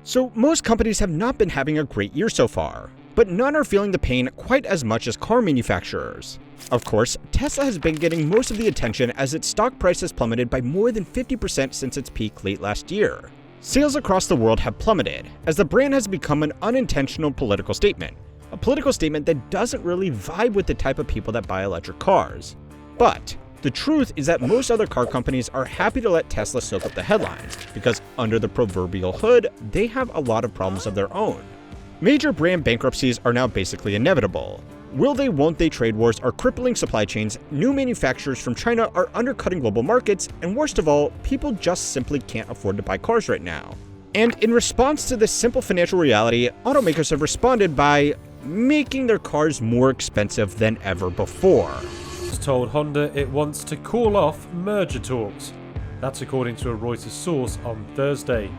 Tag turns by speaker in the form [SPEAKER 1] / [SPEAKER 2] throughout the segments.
[SPEAKER 1] So most companies have not been having a great year so far, but none are feeling the pain quite as much as car manufacturers. Of course, Tesla has been getting most of the attention as its stock price has plummeted by more than 50% since its peak late last year. Sales across the world have plummeted, as the brand has become an unintentional political statement. A political statement that doesn't really vibe with the type of people that buy electric cars. But the truth is that most other car companies are happy to let Tesla soak up the headlines, because under the proverbial hood, they have a lot of problems of their own. Major brand bankruptcies are now basically inevitable. Will they, won't they trade wars are crippling supply chains, new manufacturers from China are undercutting global markets, and worst of all, people just simply can't afford to buy cars right now. And in response to this simple financial reality, automakers have responded by making their cars more expensive than ever before.
[SPEAKER 2] Told Honda it wants to call off merger talks. That's according to a Reuters source on Thursday.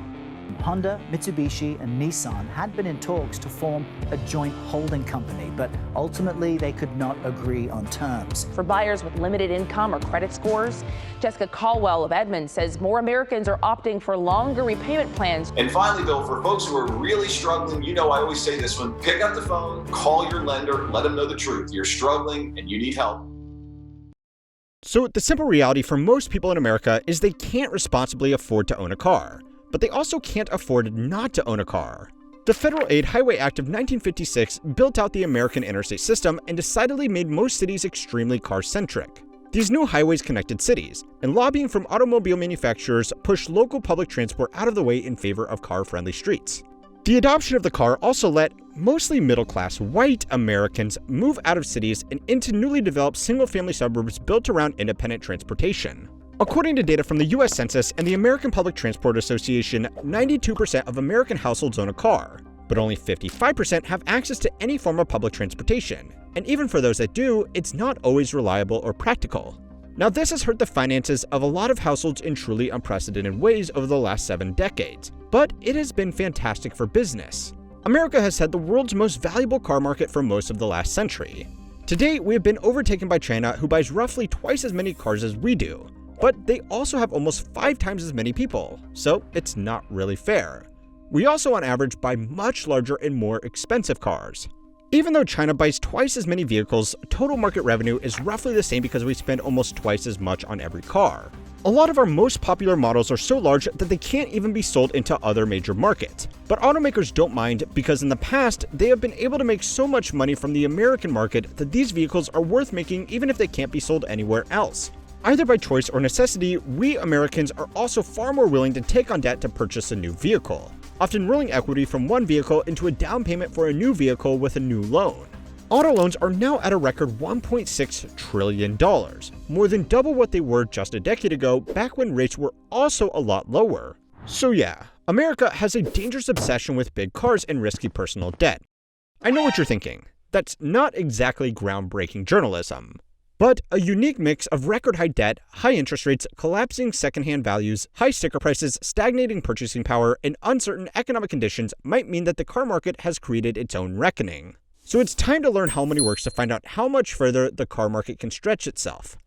[SPEAKER 3] Honda, Mitsubishi and Nissan had been in talks to form a joint holding company, but ultimately they could not agree on terms.
[SPEAKER 4] For buyers with limited income or credit scores, Jessica Caldwell of Edmonds says more Americans are opting for longer repayment plans.
[SPEAKER 5] And finally, Bill, for folks who are really struggling, I always say this one, pick up the phone, call your lender, let them know the truth. You're struggling and you need help.
[SPEAKER 1] So the simple reality for most people in America is they can't responsibly afford to own a car, but they also can't afford not to own a car. The Federal Aid Highway Act of 1956 built out the American interstate system and decidedly made most cities extremely car-centric. These new highways connected cities, and lobbying from automobile manufacturers pushed local public transport out of the way in favor of car-friendly streets. The adoption of the car also let mostly middle-class white Americans move out of cities and into newly developed single-family suburbs built around independent transportation. According to data from the US Census and the American Public Transport Association, 92% of American households own a car, but only 55% have access to any form of public transportation. And even for those that do, it's not always reliable or practical. Now, this has hurt the finances of a lot of households in truly unprecedented ways over the last 7 decades, but it has been fantastic for business. America has had the world's most valuable car market for most of the last century. Today, we have been overtaken by China, who buys roughly twice as many cars as we do, but they also have almost 5 times as many people, so it's not really fair. We also on average buy much larger and more expensive cars. Even though China buys twice as many vehicles, total market revenue is roughly the same because we spend almost twice as much on every car. A lot of our most popular models are so large that they can't even be sold into other major markets. But automakers don't mind because in the past, they have been able to make so much money from the American market that these vehicles are worth making even if they can't be sold anywhere else. Either by choice or necessity, we Americans are also far more willing to take on debt to purchase a new vehicle, often rolling equity from one vehicle into a down payment for a new vehicle with a new loan. Auto loans are now at a record $1.6 trillion, more than double what they were just a decade ago, back when rates were also a lot lower. So yeah, America has a dangerous obsession with big cars and risky personal debt. I know what you're thinking. That's not exactly groundbreaking journalism. But a unique mix of record high debt, high interest rates, collapsing secondhand values, high sticker prices, stagnating purchasing power, and uncertain economic conditions might mean that the car market has created its own reckoning. So it's time to learn how money works to find out how much further the car market can stretch itself.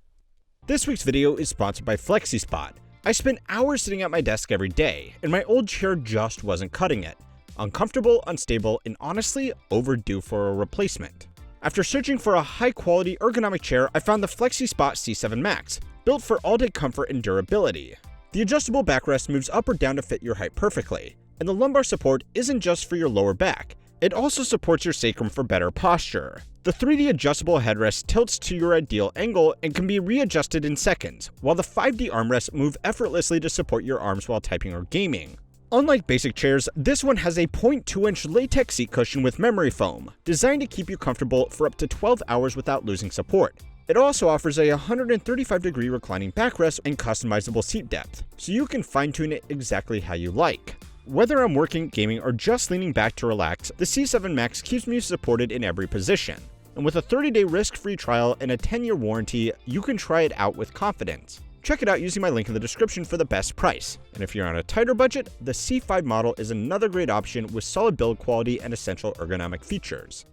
[SPEAKER 1] This week's video is sponsored by FlexiSpot. I spend hours sitting at my desk every day, and my old chair just wasn't cutting it. Uncomfortable, unstable, and honestly overdue for a replacement. After searching for a high-quality ergonomic chair, I found the FlexiSpot C7Max, built for all-day comfort and durability. The adjustable backrest moves up or down to fit your height perfectly, and the lumbar support isn't just for your lower back. It also supports your sacrum for better posture. The 3D adjustable headrest tilts to your ideal angle and can be readjusted in seconds, while the 5D armrests move effortlessly to support your arms while typing or gaming. Unlike basic chairs, this one has a 0.2-inch latex seat cushion with memory foam, designed to keep you comfortable for up to 12 hours without losing support. It also offers a 135-degree reclining backrest and customizable seat depth, so you can fine-tune it exactly how you like. Whether I'm working, gaming, or just leaning back to relax, the C7Max keeps me supported in every position. And with a 30-day risk-free trial and a 10-year warranty, you can try it out with confidence. Check it out using my link in the description for the best price. And if you're on a tighter budget, the C5 model is another great option with solid build quality and essential ergonomic features.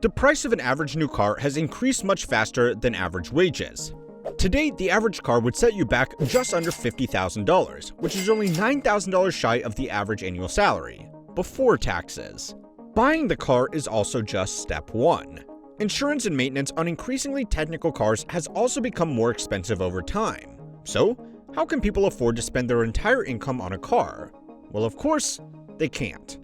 [SPEAKER 1] The price of an average new car has increased much faster than average wages. Today, the average car would set you back just under $50,000, which is only $9,000 shy of the average annual salary, before taxes. Buying the car is also just step one. Insurance and maintenance on increasingly technical cars has also become more expensive over time. So, how can people afford to spend their entire income on a car? Well, of course, they can't.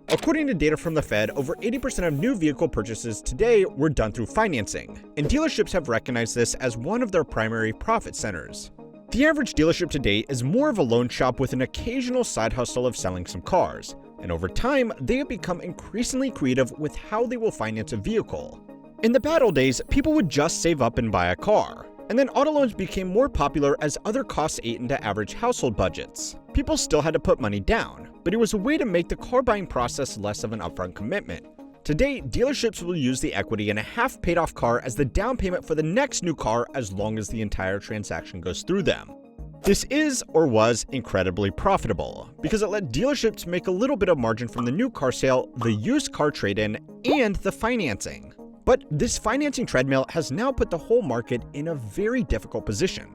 [SPEAKER 1] According to data from the Fed, over 80% of new vehicle purchases today were done through financing, and dealerships have recognized this as one of their primary profit centers. The average dealership today is more of a loan shop with an occasional side hustle of selling some cars, and over time, they have become increasingly creative with how they will finance a vehicle. In the bad old days, people would just save up and buy a car, and then auto loans became more popular as other costs ate into average household budgets. People still had to put money down, but it was a way to make the car buying process less of an upfront commitment. Today, dealerships will use the equity in a half paid off car as the down payment for the next new car as long as the entire transaction goes through them. This is, or was, incredibly profitable, because it let dealerships make a little bit of margin from the new car sale, the used car trade-in, and the financing. But this financing treadmill has now put the whole market in a very difficult position.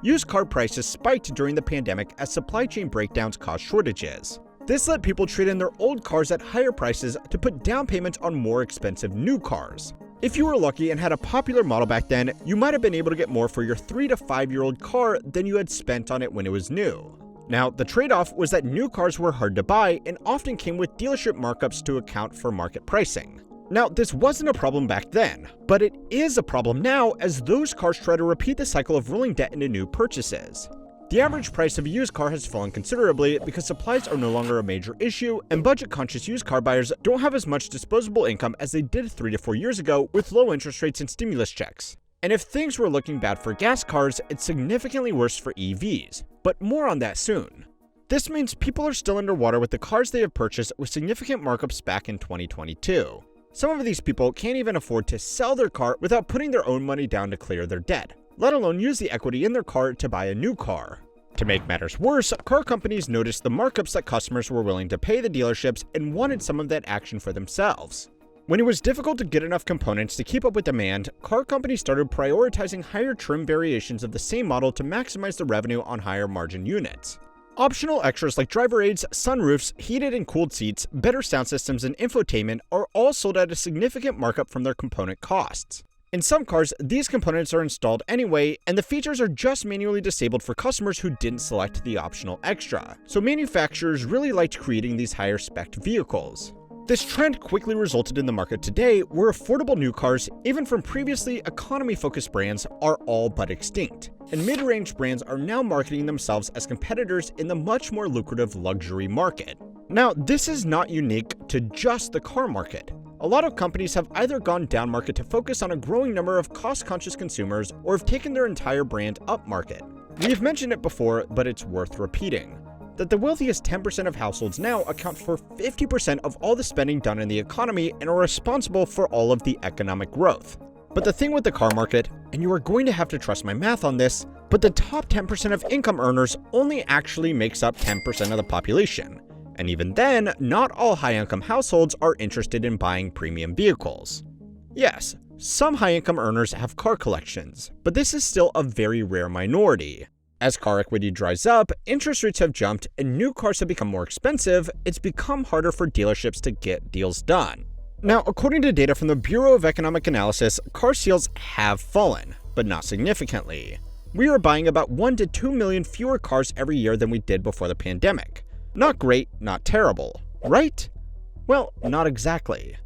[SPEAKER 1] Used car prices spiked during the pandemic as supply chain breakdowns caused shortages. This let people trade in their old cars at higher prices to put down payments on more expensive new cars. If you were lucky and had a popular model back then, you might have been able to get more for your 3 to 5 year old car than you had spent on it when it was new. Now, the trade-off was that new cars were hard to buy and often came with dealership markups to account for market pricing. Now, this wasn't a problem back then, but it is a problem now as those cars try to repeat the cycle of rolling debt into new purchases. The average price of a used car has fallen considerably because supplies are no longer a major issue, and budget-conscious used car buyers don't have as much disposable income as they did 3 to 4 years ago with low interest rates and stimulus checks. And if things were looking bad for gas cars, it's significantly worse for EVs, but more on that soon. This means people are still underwater with the cars they have purchased with significant markups back in 2022. Some of these people can't even afford to sell their car without putting their own money down to clear their debt, let alone use the equity in their car to buy a new car. To make matters worse, car companies noticed the markups that customers were willing to pay the dealerships and wanted some of that action for themselves. When it was difficult to get enough components to keep up with demand, car companies started prioritizing higher trim variations of the same model to maximize the revenue on higher margin units. Optional extras like driver aids, sunroofs, heated and cooled seats, better sound systems, and infotainment are all sold at a significant markup from their component costs. In some cars, these components are installed anyway, and the features are just manually disabled for customers who didn't select the optional extra, so manufacturers really liked creating these higher spec vehicles. This trend quickly resulted in the market today where affordable new cars, even from previously economy-focused brands, are all but extinct, and mid-range brands are now marketing themselves as competitors in the much more lucrative luxury market. Now, this is not unique to just the car market. A lot of companies have either gone down market to focus on a growing number of cost-conscious consumers or have taken their entire brand up market. We've mentioned it before, but it's worth repeating, that the wealthiest 10% of households now account for 50% of all the spending done in the economy and are responsible for all of the economic growth. But the thing with the car market, and you are going to have to trust my math on this, but the top 10% of income earners only actually makes up 10% of the population. And even then, not all high-income households are interested in buying premium vehicles. Yes, some high-income earners have car collections, but this is still a very rare minority. As car equity dries up, interest rates have jumped, and new cars have become more expensive, it's become harder for dealerships to get deals done. Now, according to data from the Bureau of Economic Analysis, car sales have fallen, but not significantly. We are buying about 1 to 2 million fewer cars every year than we did before the pandemic. Not great, not terrible, right? Well, not exactly.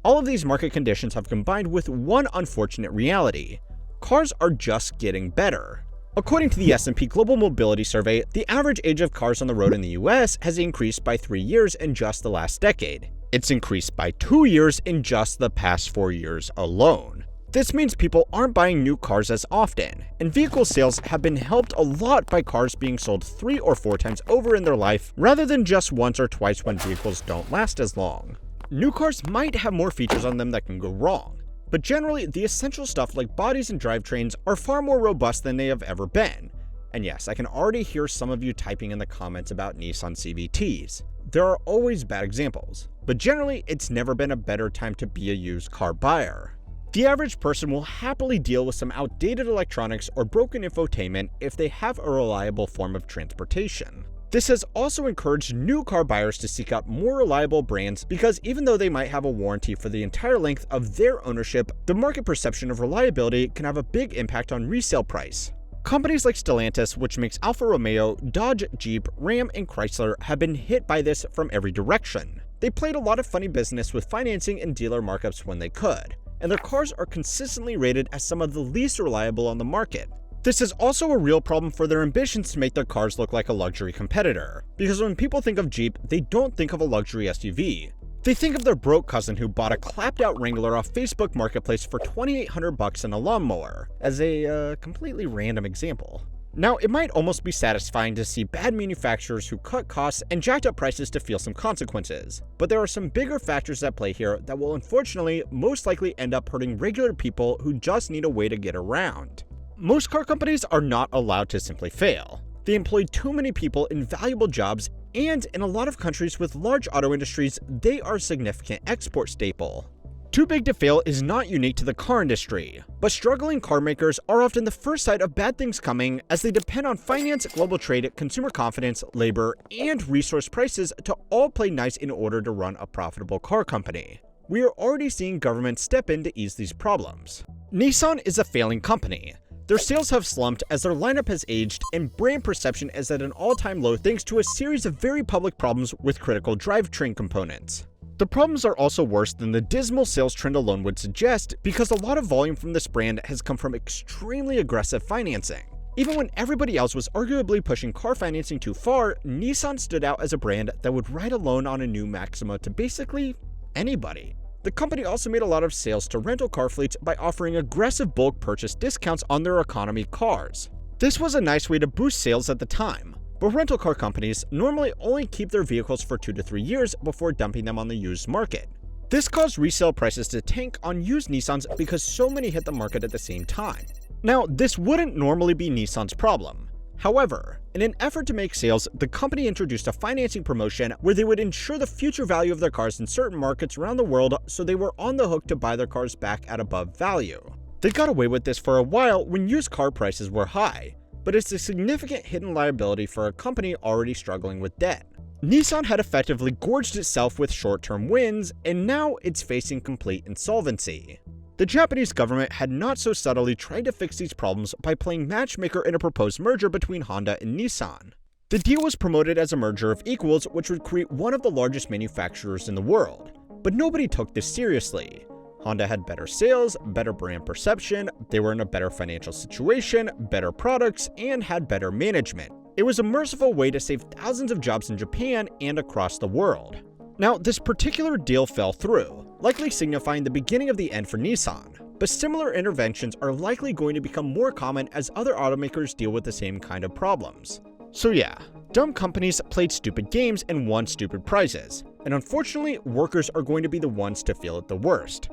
[SPEAKER 1] All of these market conditions have combined with one unfortunate reality. Cars are just getting better. According to the S&P Global Mobility Survey, the average age of cars on the road in the US has increased by 3 years in just the last decade. It's increased by 2 years in just the past 4 years alone. This means people aren't buying new cars as often, and vehicle sales have been helped a lot by cars being sold 3 or 4 times over in their life, rather than just once or twice when vehicles don't last as long. New cars might have more features on them that can go wrong, but generally the essential stuff like bodies and drivetrains are far more robust than they have ever been. And yes, I can already hear some of you typing in the comments about Nissan CVTs. There are always bad examples, but generally it's never been a better time to be a used car buyer. The average person will happily deal with some outdated electronics or broken infotainment if they have a reliable form of transportation. This has also encouraged new car buyers to seek out more reliable brands because even though they might have a warranty for the entire length of their ownership, the market perception of reliability can have a big impact on resale price. Companies like Stellantis, which makes Alfa Romeo, Dodge, Jeep, Ram, and Chrysler, have been hit by this from every direction. They played a lot of funny business with financing and dealer markups when they could, and their cars are consistently rated as some of the least reliable on the market. This is also a real problem for their ambitions to make their cars look like a luxury competitor, because when people think of Jeep, they don't think of a luxury SUV. They think of their broke cousin who bought a clapped-out Wrangler off Facebook Marketplace for $2,800 and a lawnmower, as a completely random example. Now, it might almost be satisfying to see bad manufacturers who cut costs and jacked up prices to feel some consequences, but there are some bigger factors at play here that will unfortunately most likely end up hurting regular people who just need a way to get around. Most car companies are not allowed to simply fail. They employ too many people in valuable jobs, and in a lot of countries with large auto industries, they are a significant export staple. Too big to fail is not unique to the car industry, but struggling car makers are often the first sight of bad things coming as they depend on finance, global trade, consumer confidence, labor, and resource prices to all play nice in order to run a profitable car company. We are already seeing governments step in to ease these problems. Nissan is a failing company. Their sales have slumped as their lineup has aged, and brand perception is at an all-time low thanks to a series of very public problems with critical drivetrain components. The problems are also worse than the dismal sales trend alone would suggest because a lot of volume from this brand has come from extremely aggressive financing. Even when everybody else was arguably pushing car financing too far, Nissan stood out as a brand that would write a loan on a new Maxima to basically anybody. The company also made a lot of sales to rental car fleets by offering aggressive bulk purchase discounts on their economy cars. This was a nice way to boost sales at the time, but rental car companies normally only keep their vehicles for 2 to 3 years before dumping them on the used market. This caused resale prices to tank on used Nissans because so many hit the market at the same time. Now, this wouldn't normally be Nissan's problem. However, in an effort to make sales, the company introduced a financing promotion where they would ensure the future value of their cars in certain markets around the world so they were on the hook to buy their cars back at above value. They got away with this for a while when used car prices were high, but it's a significant hidden liability for a company already struggling with debt. Nissan had effectively gorged itself with short-term wins, and now it's facing complete insolvency. The Japanese government had not so subtly tried to fix these problems by playing matchmaker in a proposed merger between Honda and Nissan. The deal was promoted as a merger of equals, which would create one of the largest manufacturers in the world, but nobody took this seriously. Honda had better sales, better brand perception, they were in a better financial situation, better products, and had better management. It was a merciful way to save thousands of jobs in Japan and across the world. Now, this particular deal fell through, likely signifying the beginning of the end for Nissan, but similar interventions are likely going to become more common as other automakers deal with the same kind of problems. So yeah, dumb companies played stupid games and won stupid prizes, and unfortunately, workers are going to be the ones to feel it the worst.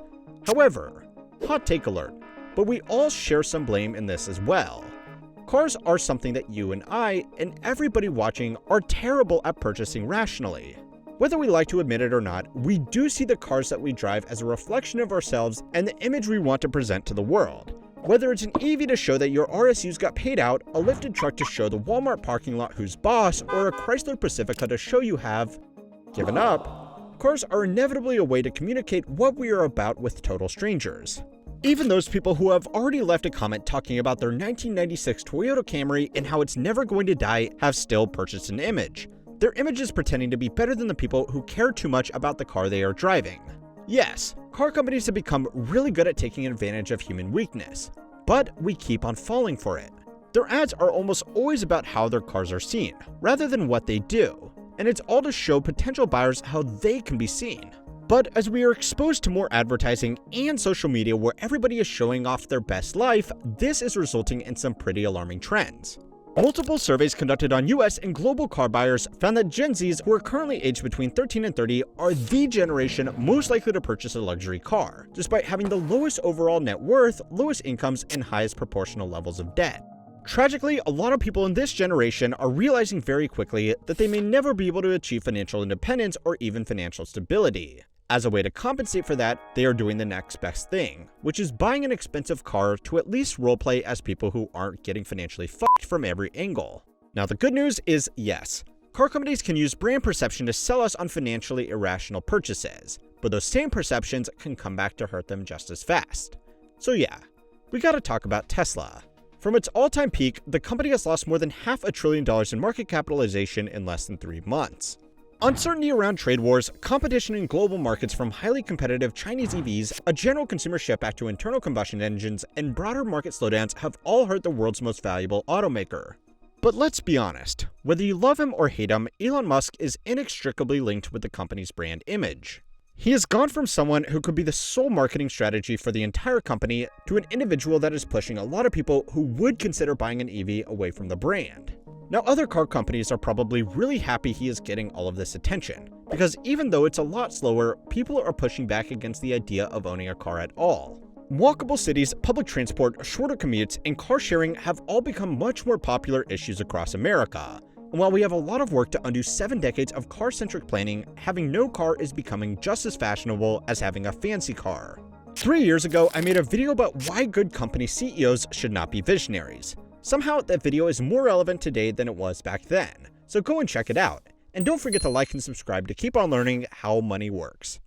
[SPEAKER 1] However, hot take alert, but we all share some blame in this as well. Cars are something that you and I, and everybody watching, are terrible at purchasing rationally. Whether we like to admit it or not, we do see the cars that we drive as a reflection of ourselves and the image we want to present to the world. Whether it's an EV to show that your RSUs got paid out, a lifted truck to show the Walmart parking lot who's boss, or a Chrysler Pacifica to show you have given up, cars are inevitably a way to communicate what we are about with total strangers. Even those people who have already left a comment talking about their 1996 Toyota Camry and how it's never going to die have still purchased an image. Their image is pretending to be better than the people who care too much about the car they are driving. Yes, car companies have become really good at taking advantage of human weakness, but we keep on falling for it. Their ads are almost always about how their cars are seen, rather than what they do, and it's all to show potential buyers how they can be seen. But as we are exposed to more advertising and social media where everybody is showing off their best life, this is resulting in some pretty alarming trends. Multiple surveys conducted on US and global car buyers found that Gen Zs, who are currently aged between 13 and 30, are the generation most likely to purchase a luxury car, despite having the lowest overall net worth, lowest incomes, and highest proportional levels of debt. Tragically, a lot of people in this generation are realizing very quickly that they may never be able to achieve financial independence or even financial stability. As a way to compensate for that, they are doing the next best thing, which is buying an expensive car to at least roleplay as people who aren't getting financially fucked from every angle. Now the good news is yes, car companies can use brand perception to sell us on financially irrational purchases, but those same perceptions can come back to hurt them just as fast. So yeah, we gotta talk about Tesla. From its all-time peak, the company has lost more than $500 billion in market capitalization in less than 3 months. Uncertainty around trade wars, competition in global markets from highly competitive Chinese EVs, a general consumer shift back to internal combustion engines, and broader market slowdowns have all hurt the world's most valuable automaker. But let's be honest, whether you love him or hate him, Elon Musk is inextricably linked with the company's brand image. He has gone from someone who could be the sole marketing strategy for the entire company to an individual that is pushing a lot of people who would consider buying an EV away from the brand. Now, other car companies are probably really happy he is getting all of this attention, because even though it's a lot slower, people are pushing back against the idea of owning a car at all. Walkable cities, public transport, shorter commutes, and car sharing have all become much more popular issues across America. And while we have a lot of work to undo 7 decades of car-centric planning, having no car is becoming just as fashionable as having a fancy car. 3 years ago, I made a video about why good company CEOs should not be visionaries. Somehow, that video is more relevant today than it was back then, so go and check it out. And don't forget to like and subscribe to keep on learning how money works.